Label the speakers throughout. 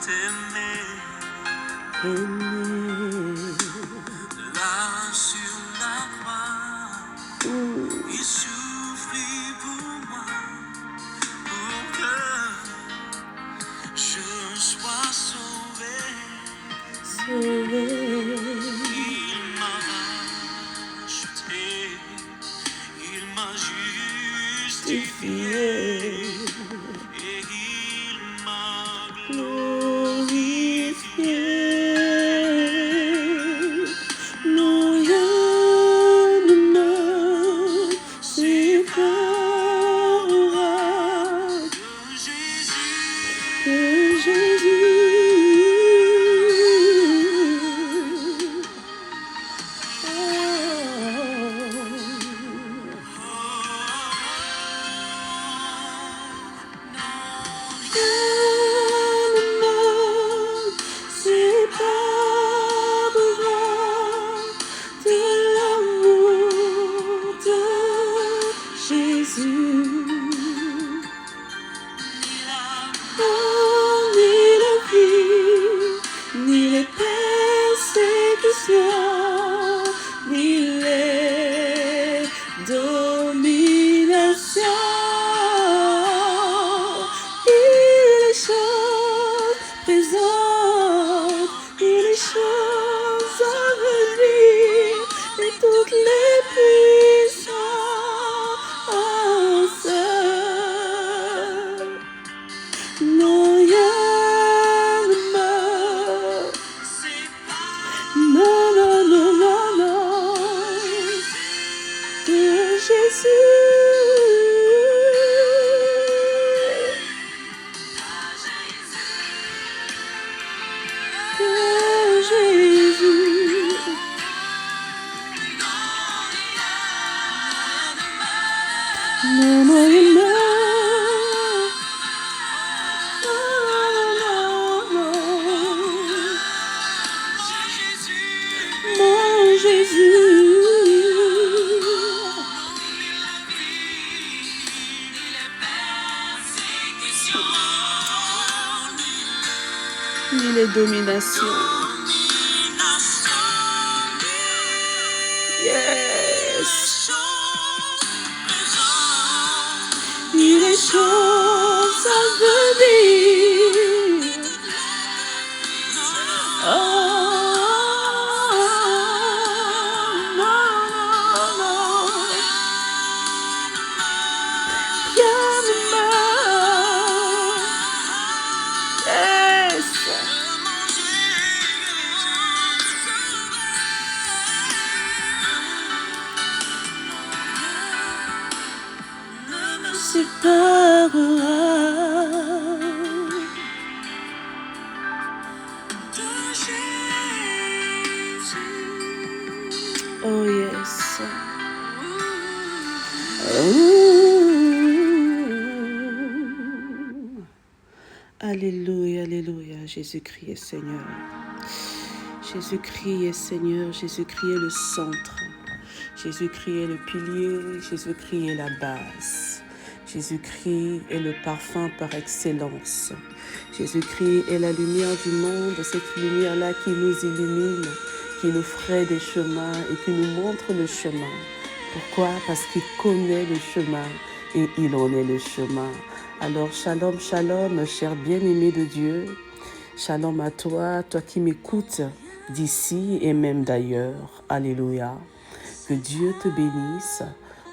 Speaker 1: aimé.
Speaker 2: Là sur la croix, il souffrit pour moi, pour que je sois sauvé.
Speaker 1: Sauvé.
Speaker 2: Il m'a racheté, il m'a justifié, et il m'a glorifié.
Speaker 1: Non, rien ne me séparera de Jésus. Ni les dominations, et les choses présentes, et les choses à venir, et toutes les puissances. Non, rien ne me... Non, non, non, non, non, de Jésus. De Jésus. Non, non, non, non, non, mon Jésus. Ni les dominations. Yes. Ni les choses à venir. Oh, non, non, non. Rien ne me... Yes. Séparera de Jésus. Oh yes. Oh. Alléluia, alléluia. Jésus-Christ est Seigneur. Jésus-Christ est Seigneur. Jésus-Christ est le centre. Jésus-Christ est le pilier. Jésus-Christ est la base. Jésus-Christ est le parfum par excellence. Jésus-Christ est la lumière du monde, cette lumière-là qui nous illumine, qui nous fraye des chemins et qui nous montre le chemin. Pourquoi? Parce qu'il connaît le chemin et il en est le chemin. Alors, shalom, shalom, cher bien-aimé de Dieu. Shalom à toi, toi qui m'écoutes d'ici et même d'ailleurs. Alléluia. Que Dieu te bénisse.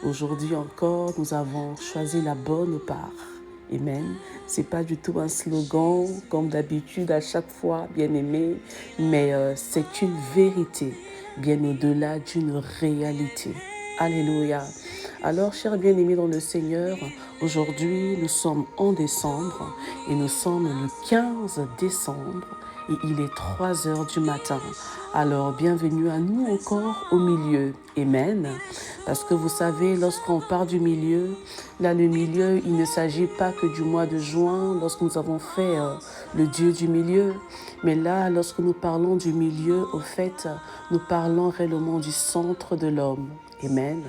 Speaker 1: Aujourd'hui encore, nous avons choisi la bonne part. Amen. Ce n'est pas du tout un slogan, comme d'habitude à chaque fois, bien-aimé, mais c'est une vérité, bien au-delà d'une réalité. Alléluia. Alors, chers bien-aimés dans le Seigneur, aujourd'hui, nous sommes en décembre et nous sommes le 15 décembre et il est 3 heures du matin. Alors, bienvenue à nous encore au milieu. Amen. Parce que vous savez, lorsqu'on part du milieu, là, le milieu, il ne s'agit pas que du mois de juin, lorsque nous avons fait le Dieu du milieu. Mais là, lorsque nous parlons du milieu, au fait, nous parlons réellement du centre de l'homme. Amen.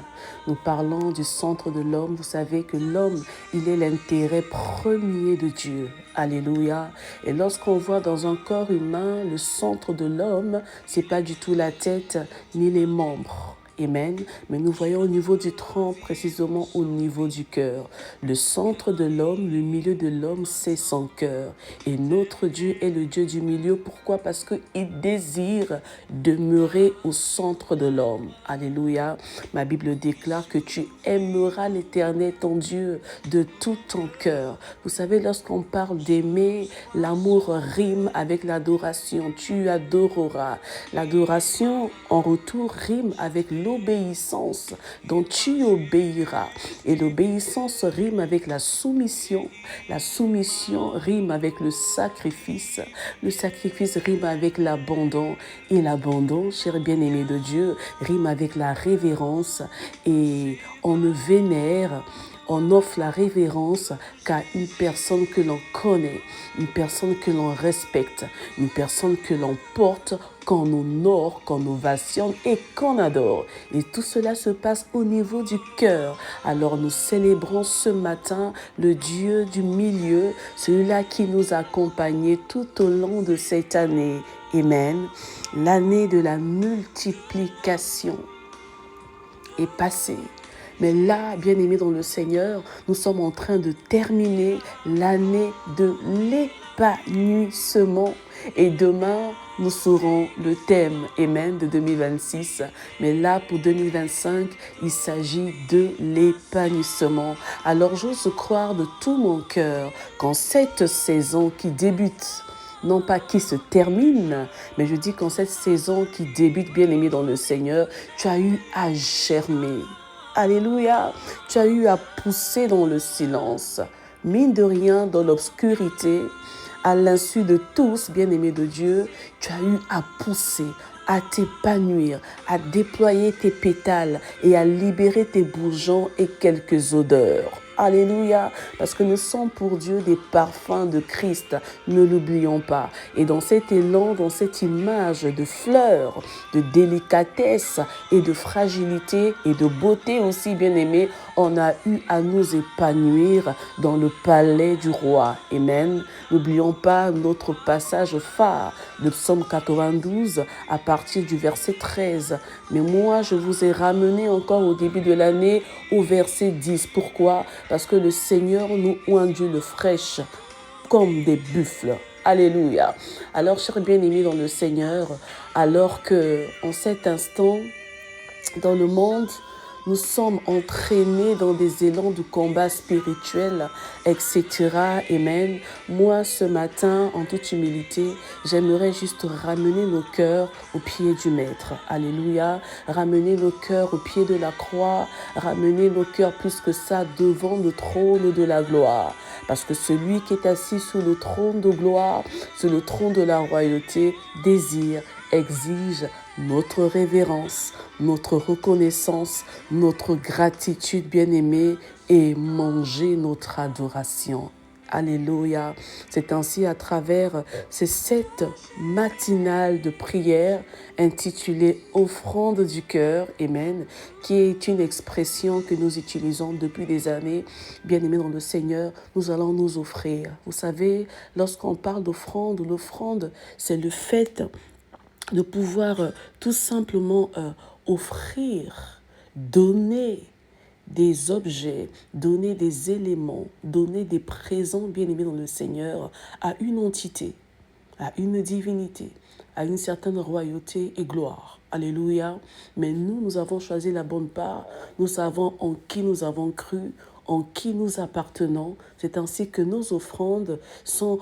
Speaker 1: Nous parlons du centre de l'homme. Vous savez que l'homme, il est l'intérêt premier de Dieu. Alléluia. Et lorsqu'on voit dans un corps humain, le centre de l'homme, c'est pas du tout la tête ni les membres. Amen. Mais nous voyons au niveau du tronc, précisément au niveau du cœur. Le centre de l'homme, le milieu de l'homme, c'est son cœur. Et notre Dieu est le Dieu du milieu. Pourquoi? Parce qu'il désire demeurer au centre de l'homme. Alléluia. Ma Bible déclare que tu aimeras l'Éternel, ton Dieu, de tout ton cœur. Vous savez, lorsqu'on parle d'aimer, l'amour rime avec l'adoration. Tu adoreras. L'adoration, en retour, rime avec l'obéissance dont tu obéiras. Et l'obéissance rime avec la soumission. La soumission rime avec le sacrifice. Le sacrifice rime avec l'abandon. Et l'abandon, cher bien-aimé de Dieu, rime avec la révérence. Et on ne vénère, on offre la révérence qu'à une personne que l'on connaît, une personne que l'on respecte, une personne que l'on porte, qu'on honore, qu'on ovationne et qu'on adore. Et tout cela se passe au niveau du cœur. Alors nous célébrons ce matin le Dieu du milieu, celui-là qui nous a accompagnés tout au long de cette année. Amen. L'année de la multiplication est passée. Mais là, bien-aimés dans le Seigneur, nous sommes en train de terminer l'année de l'épanouissement. Et demain, nous saurons le thème, Amen, de 2026. Mais là, pour 2025, il s'agit de l'épanouissement. Alors, j'ose croire de tout mon cœur qu'en cette saison qui débute, non pas qui se termine, mais je dis qu'en cette saison qui débute, bien-aimé dans le Seigneur, tu as eu à germer. Alléluia, tu as eu à pousser dans le silence, mine de rien dans l'obscurité, à l'insu de tous, bien-aimés de Dieu, tu as eu à pousser, à t'épanouir, à déployer tes pétales et à libérer tes bourgeons et quelques odeurs. Alléluia, parce que nous sommes pour Dieu des parfums de Christ, ne l'oublions pas. Et dans cet élan, dans cette image de fleurs, de délicatesse et de fragilité et de beauté aussi, bien-aimés, on a eu à nous épanouir dans le palais du roi. Amen. N'oublions pas notre passage phare de Psaume 92 à partir du verset 13. Mais moi, je vous ai ramené encore au début de l'année au verset 10. Pourquoi? Parce que le Seigneur nous oindit le fraîche comme des buffles. Alléluia. Alors, chers bien-aimés dans le Seigneur, alors que en cet instant, dans le monde, nous sommes entraînés dans des élans de combat spirituel, etc. Amen. Moi, ce matin, en toute humilité, j'aimerais juste ramener nos cœurs au pied du Maître. Alléluia. Ramener nos cœurs au pied de la croix. Ramener nos cœurs plus que ça devant le trône de la gloire. Parce que celui qui est assis sous le trône de gloire, sur le trône de la royauté, désire, exige notre révérence, notre reconnaissance, notre gratitude bien-aimée et manger notre adoration. Alléluia. C'est ainsi à travers ces 7 matinales de prière intitulées Offrande du cœur, Amen, qui est une expression que nous utilisons depuis des années. Bien-aimés dans le Seigneur, nous allons nous offrir. Vous savez, lorsqu'on parle d'offrande, l'offrande, c'est le fait de pouvoir tout simplement offrir, donner des objets, donner des éléments, donner des présents bien-aimés dans le Seigneur à une entité, à une divinité, à une certaine royauté et gloire. Alléluia. Mais nous avons choisi la bonne part. Nous savons en qui nous avons cru, en qui nous appartenons. C'est ainsi que nos offrandes sont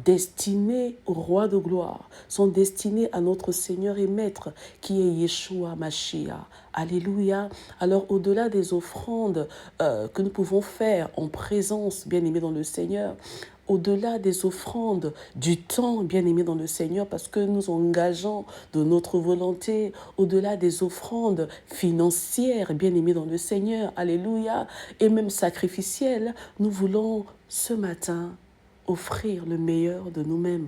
Speaker 1: destinées au roi de gloire, sont destinées à notre Seigneur et Maître qui est Yeshua Mashiach. Alléluia. Alors au-delà des offrandes que nous pouvons faire en présence, bien-aimés dans le Seigneur, au-delà des offrandes, du temps, bien-aimé dans le Seigneur, parce que nous engageons de notre volonté, au-delà des offrandes financières, bien-aimé dans le Seigneur, alléluia, et même sacrificielles, nous voulons ce matin offrir le meilleur de nous-mêmes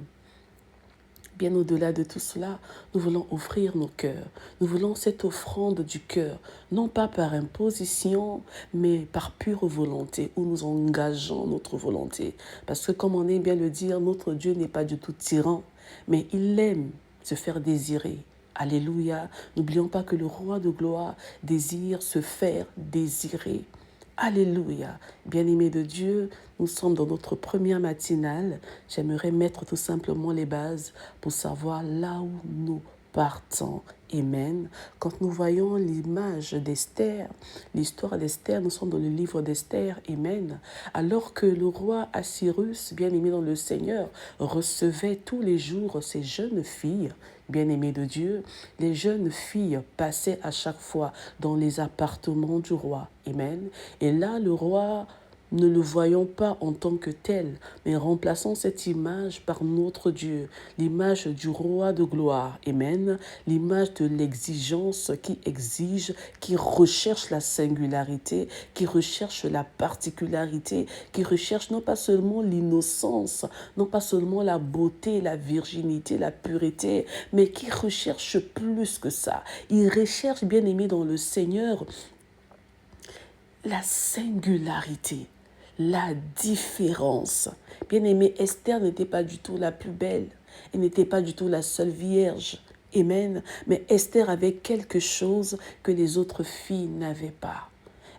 Speaker 1: Bien au-delà de tout cela, nous voulons offrir nos cœurs. Nous voulons cette offrande du cœur, non pas par imposition, mais par pure volonté, où nous engageons notre volonté. Parce que comme on aime bien le dire, notre Dieu n'est pas du tout tyran, mais il aime se faire désirer. Alléluia. N'oublions pas que le roi de gloire désire se faire désirer. Alléluia. Bien-aimés de Dieu, nous sommes dans notre première matinale. J'aimerais mettre tout simplement les bases pour savoir là où nous partons. Amen. Quand nous voyons l'image d'Esther, l'histoire d'Esther, nous sommes dans le livre d'Esther. Amen. Alors que le roi Assyrus, bien-aimé dans le Seigneur, recevait tous les jours ces jeunes filles, bien-aimées de Dieu, les jeunes filles passaient à chaque fois dans les appartements du roi. Amen. Et là, le roi, ne le voyons pas en tant que tel, mais remplaçons cette image par notre Dieu, l'image du roi de gloire. Amen. L'image de l'exigence qui exige, qui recherche la singularité, qui recherche la particularité, qui recherche non pas seulement l'innocence, non pas seulement la beauté, la virginité, la pureté, mais qui recherche plus que ça. Il recherche, bien aimé dans le Seigneur, la singularité, la différence. Bien-aimée, Esther n'était pas du tout la plus belle. Elle n'était pas du tout la seule vierge. Amen. Mais Esther avait quelque chose que les autres filles n'avaient pas.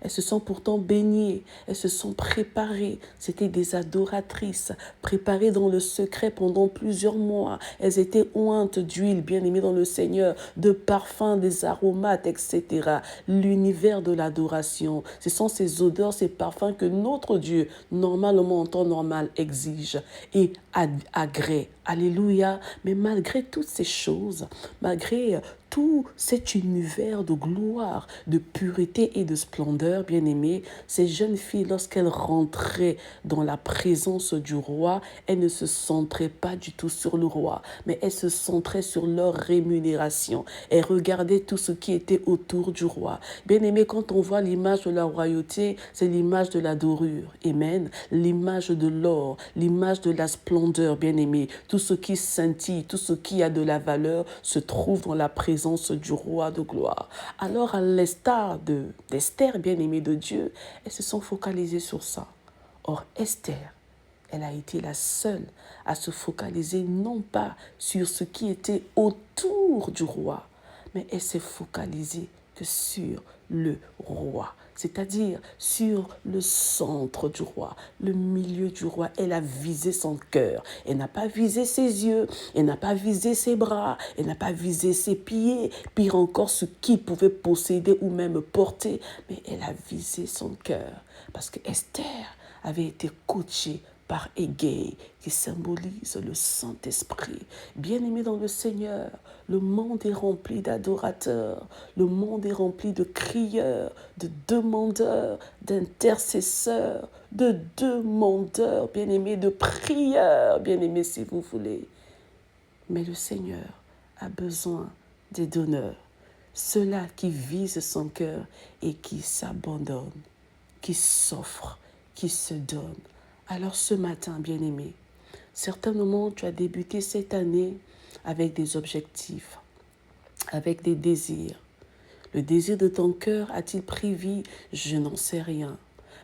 Speaker 1: Elles se sont pourtant baignées, elles se sont préparées. C'était des adoratrices, préparées dans le secret pendant plusieurs mois. Elles étaient ointes d'huile, bien-aimées dans le Seigneur, de parfums, des aromates, etc. L'univers de l'adoration, ce sont ces odeurs, ces parfums que notre Dieu, normalement en temps normal, exige et agrée. Alléluia. Mais malgré toutes ces choses, malgré tout cet univers de gloire, de pureté et de splendeur, bien-aimés, ces jeunes filles, lorsqu'elles rentraient dans la présence du roi, elles ne se centraient pas du tout sur le roi, mais elles se centraient sur leur rémunération. Elles regardaient tout ce qui était autour du roi. Bien-aimés, quand on voit l'image de la royauté, c'est l'image de la dorure. Amen. L'image de l'or, l'image de la splendeur, bien-aimés. Tout ce qui scintille, tout ce qui a de la valeur se trouve dans la présence du roi de gloire. Alors, à l'instar d'Esther, bien-aimée de Dieu, elles se sont focalisées sur ça. Or, Esther, elle a été la seule à se focaliser non pas sur ce qui était autour du roi, mais elle s'est focalisée que sur le roi, c'est-à-dire sur le centre du roi, le milieu du roi. Elle a visé son cœur. Elle n'a pas visé ses yeux, elle n'a pas visé ses bras, elle n'a pas visé ses pieds, pire encore ce qu'il pouvait posséder ou même porter, mais elle a visé son cœur. Parce que Esther avait été coachée par Égée, qui symbolise le Saint-Esprit. Bien-aimé dans le Seigneur, le monde est rempli d'adorateurs, le monde est rempli de crieurs, de demandeurs, d'intercesseurs, de demandeurs, bien-aimés, de prieurs, bien-aimés si vous voulez. Mais le Seigneur a besoin des donneurs, ceux-là qui visent son cœur et qui s'abandonnent, qui s'offrent, qui se donnent. Alors ce matin, bien-aimé, certainement tu as débuté cette année avec des objectifs, avec des désirs. Le désir de ton cœur a-t-il pris vie? Je n'en sais rien.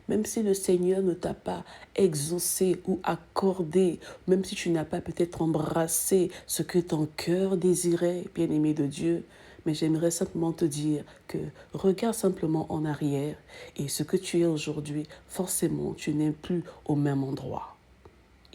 Speaker 1: Même si le Seigneur ne t'a pas exaucé ou accordé, même si tu n'as pas peut-être embrassé ce que ton cœur désirait, bien-aimé de Dieu, mais j'aimerais simplement te dire que regarde simplement en arrière et ce que tu es aujourd'hui, forcément, tu n'es plus au même endroit.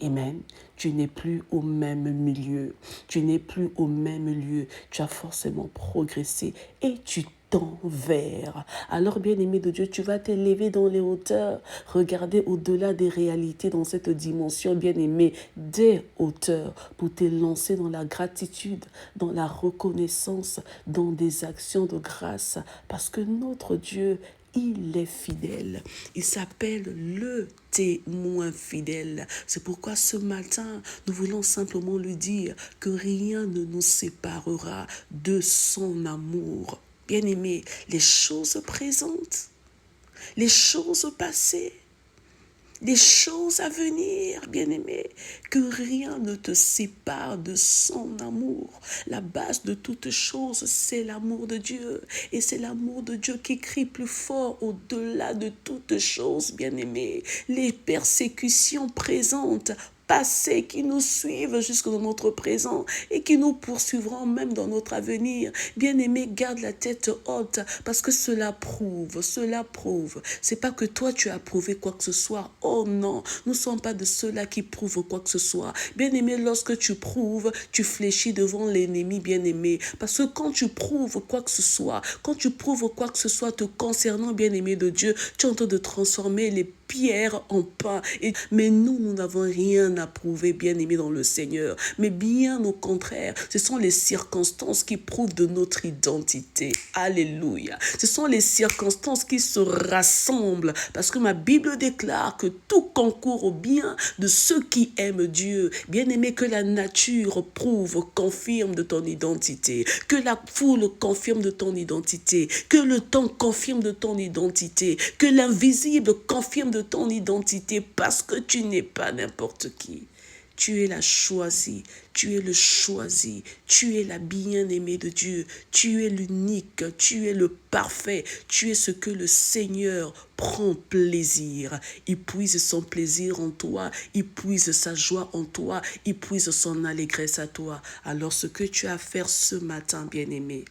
Speaker 1: Amen. Tu n'es plus au même milieu. Tu n'es plus au même lieu. Tu as forcément progressé et tu tends vers. Alors, bien-aimé de Dieu, tu vas t'élever dans les hauteurs. Regarder au-delà des réalités dans cette dimension, bien-aimé, des hauteurs pour te lancer dans la gratitude, dans la reconnaissance, dans des actions de grâce. Parce que notre Dieu, il est fidèle. Il s'appelle le témoin fidèle. C'est pourquoi ce matin, nous voulons simplement lui dire que rien ne nous séparera de son amour. Bien-aimé, les choses présentes, les choses passées, des choses à venir, bien-aimé, que rien ne te sépare de son amour. La base de toutes choses, c'est l'amour de Dieu. Et c'est l'amour de Dieu qui crie plus fort au-delà de toutes choses, bien-aimé. Les persécutions présentes, passés qui nous suivent jusque dans notre présent et qui nous poursuivront même dans notre avenir. Bien-aimé, garde la tête haute parce que cela prouve, cela prouve. C'est pas que toi tu as prouvé quoi que ce soit. Oh non, nous ne sommes pas de ceux-là qui prouvent quoi que ce soit. Bien-aimé, lorsque tu prouves, tu fléchis devant l'ennemi, bien-aimé. Parce que quand tu prouves quoi que ce soit, quand tu prouves quoi que ce soit te concernant, bien-aimé de Dieu, tu es en train de transformer les pierre en pain. Mais nous n'avons rien à prouver, bien-aimés dans le Seigneur. Mais bien au contraire, ce sont les circonstances qui prouvent de notre identité. Alléluia. Ce sont les circonstances qui se rassemblent. Parce que ma Bible déclare que tout concourt au bien de ceux qui aiment Dieu. Bien-aimé, que la nature prouve, confirme de ton identité. Que la foule confirme de ton identité. Que le temps confirme de ton identité. Que l'invisible confirme de ton identité parce que tu n'es pas n'importe qui. Tu es la choisie, tu es le choisi, tu es la bien-aimée de Dieu, tu es l'unique, tu es le parfait, tu es ce que le Seigneur prend plaisir. Il puise son plaisir en toi, il puise sa joie en toi, il puise son allégresse à toi. Alors ce que tu as à faire ce matin, bien-aimé,